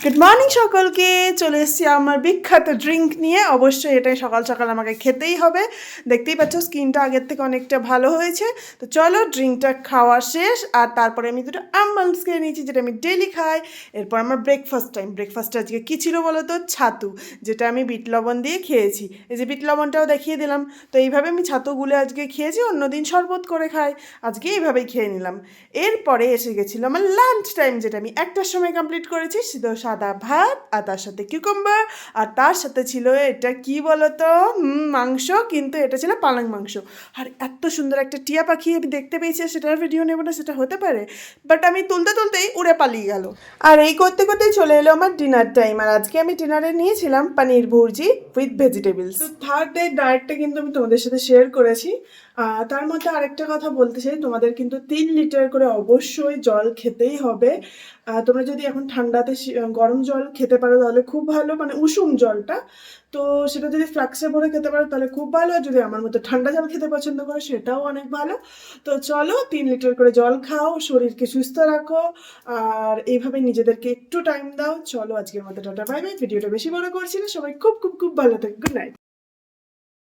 Good morning সকলকে। চলে এসেছি আমার বিখ্যাত ড্রিঙ্ক নিয়ে। অবশ্যই এটাই সকাল সকাল আমাকে খেতেই হবে। দেখতেই পাচ্ছ স্কিনটা আগের থেকে অনেকটা ভালো হয়েছে। তো চলো, ড্রিঙ্কটা খাওয়া শেষ আর তারপরে আমি দুটো আমন্ডস খেয়ে নিয়েছি, যেটা আমি ডেলি খাই। এরপর আমার ব্রেকফাস্ট টাইম। ব্রেকফাস্টে আজকে কী ছিল বলো তো? ছাতু, যেটা আমি বিট লবণ দিয়ে খেয়েছি। এই যে বিট লবণটাও দেখিয়ে দিলাম। তো এইভাবে আমি ছাতু গুলে আজকে খেয়েছি, অন্যদিন শরবত করে খাই, আজকে এইভাবেই খেয়ে নিলাম। এরপরে এসে গেছিলো আমার লাঞ্চ টাইম, যেটা আমি 1টার সময় কমপ্লিট করেছি। শুধু সাদা ভাত আর তার সাথে কিউকাম্বার, আর তার সাথে ছিল এটা কি বলতো, মাংস, কিন্তু এটা ছিল পালং মাংস। আর এত সুন্দর একটা টিয়া পাখি আমি দেখতে পেয়েছি, সেটার ভিডিও নেবো না সেটা হতে পারে, বাট আমি তুলতে তুলতেই উড়ে পালিয়ে গেল। আর এই করতে করতেই চলে এলো আমার ডিনার টাইম। আর আজকে আমি ডিনারে নিয়েছিলাম পনির ভুর্জি উইথ ভেজিটেবলস। তো থার্ড ডে ডায়েটটা কিন্তু আমি তোমাদের সাথে শেয়ার করেছি। তার মধ্যে আরেকটা কথা বলতে চাই, তোমাদের কিন্তু 3 লিটার করে অবশ্যই জল খেতেই হবে। তোমরা যদি এখন ঠান্ডাতে গরম জল খেতে পারো তাহলে খুব ভালো, মানে উষুম জলটা। তো সেটা যদি ফ্লাক্সে ভরে খেতে পারো তাহলে খুব ভালো, আর যদি আমার মতো ঠান্ডা জল খেতে পছন্দ করো সেটাও অনেক ভালো। তো চলো, 3 লিটার করে জল খাও, শরীরকে সুস্থ রাখো, আর এইভাবে নিজেদেরকে একটু টাইম দাও। চলো, আজকের মতো টাটা বাই বাই। ভিডিওটা বেশি বড় করছি না, সবাই খুব খুব খুব ভালো থাকে। Good night.